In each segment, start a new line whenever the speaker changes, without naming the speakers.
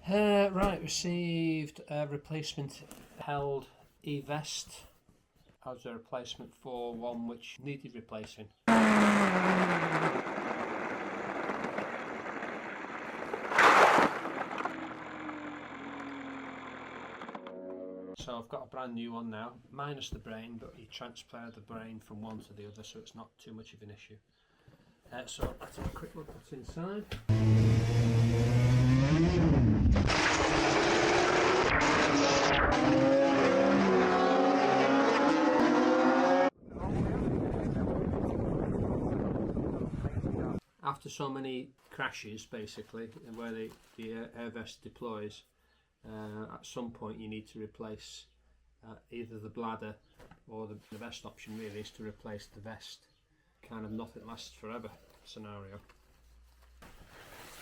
Right, received a replacement held e-vest as a replacement for one which needed replacing. So I've got a brand new one now, minus the brain, but you transfer the brain from one to the other, so it's not too much of an issue. So let's have a quick look what's inside. After so many crashes, basically, where the air vest deploys, at some point you need to replace either the bladder or the best option really is to replace the vest. Kind of nothing lasts forever scenario.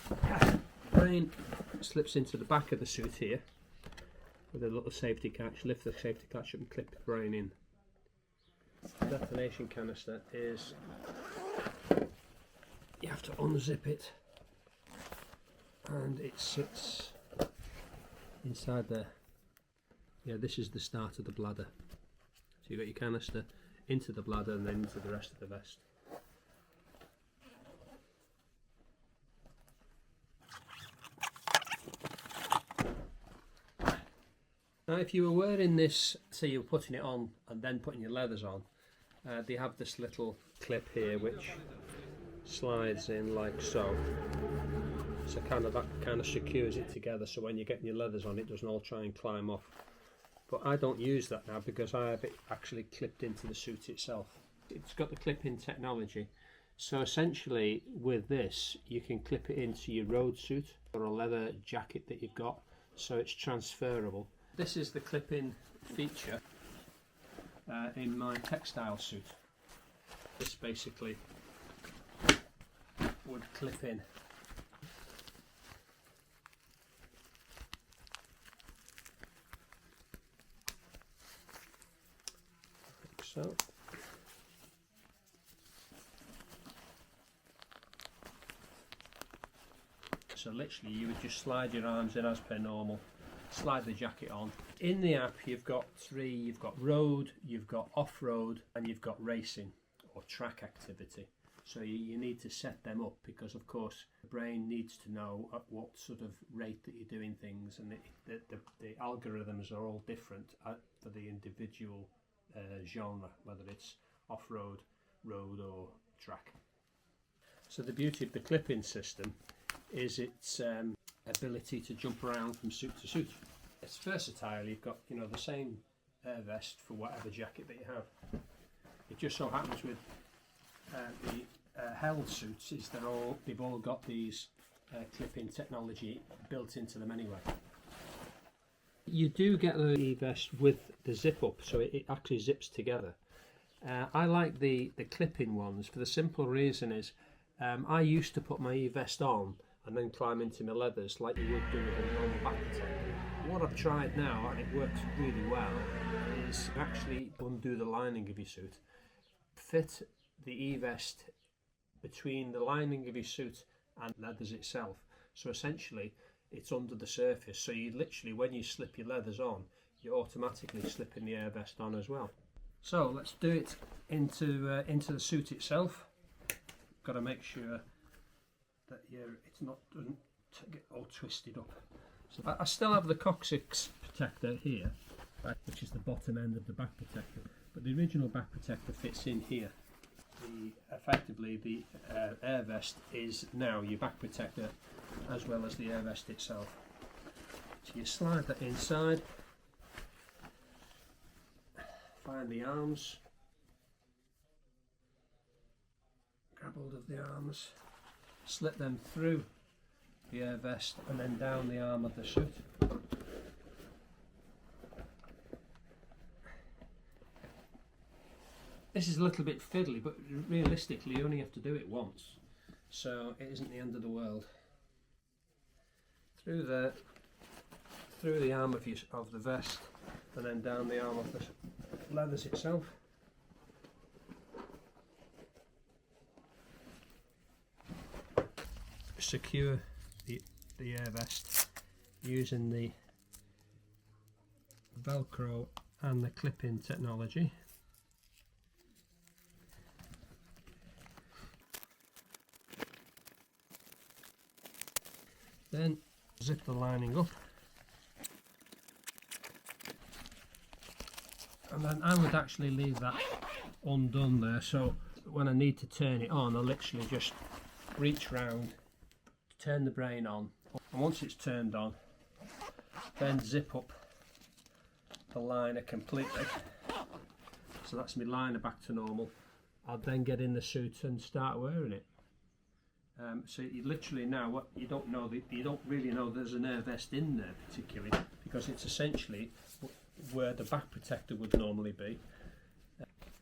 The brain slips into the back of the suit here with a little safety catch. Lift the safety catch up and clip the brain in. The detonation canister is, you have to unzip it and it sits inside there. Yeah, this is the start of the bladder. So you've got your canister into the bladder and then into the rest of the vest. Now if you were wearing this, say you were putting it on and then putting your leathers on, they have this little clip here which slides in like so. So that kind of secures it together, so when you're getting your leathers on it doesn't all try and climb off. But I don't use that now because I have it actually clipped into the suit itself. It's got the clip-in technology, so essentially with this you can clip it into your road suit or a leather jacket that you've got, so it's transferable. This is the clip-in feature in my textile suit. This basically would clip in. Like so. So literally you would just slide your arms in as per normal, slide the jacket on. In the app you've got three, you've got road, you've got off-road and you've got racing or track activity. So you need to set them up because of course the brain needs to know at what sort of rate that you're doing things, and the algorithms are all different for the individual genre, whether it's off-road, road or track. So the beauty of the clip-in system is its ability to jump around from suit to suit. It's versatile. You've got the same air vest for whatever jacket that you have. It just so happens with the held suits is they've all got these clip-in technology built into them anyway. You do get the e-vest with the zip up, so it actually zips together. I like the clip-in ones for the simple reason is I used to put my e-vest on and then climb into my leathers like you would do with a normal back protector. What I've tried now, and it works really well, is actually undo the lining of your suit, fit the e-vest between the lining of your suit and leathers itself. So essentially it's under the surface, so you literally, when you slip your leathers on, you're automatically slipping the air vest on as well. So let's do it into the suit itself. Got to make sure that doesn't get all twisted up. So I still have the coccyx protector here, right, which is the bottom end of the back protector, but the original back protector fits in here. Effectively the air vest is now your back protector as well as the air vest itself. So you slide that inside, find the arms, grab hold of the arms, slip them through the air vest and then down the arm of the suit. This is a little bit fiddly, but realistically you only have to do it once, so it isn't the end of the world. Through the arm of the vest and then down the arm of the leathers itself. Secure the air vest using the Velcro and the clip-in technology. Then zip the lining up, and then I would actually leave that undone there, so when I need to turn it on I literally just reach round, turn the brain on, and once it's turned on then zip up the liner completely, so that's my liner back to normal. I'll then get in the suit and start wearing it. So you literally now, what you don't really know there's an air vest in there particularly, because it's essentially where the back protector would normally be.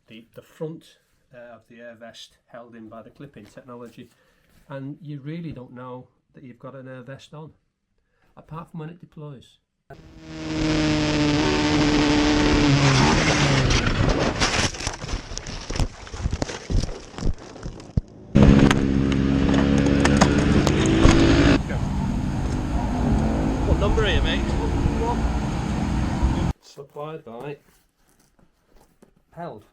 The front of the air vest held in by the clip-in technology, and you really don't know that you've got an air vest on, apart from when it deploys.
Number here, mate.
Supplied by Held.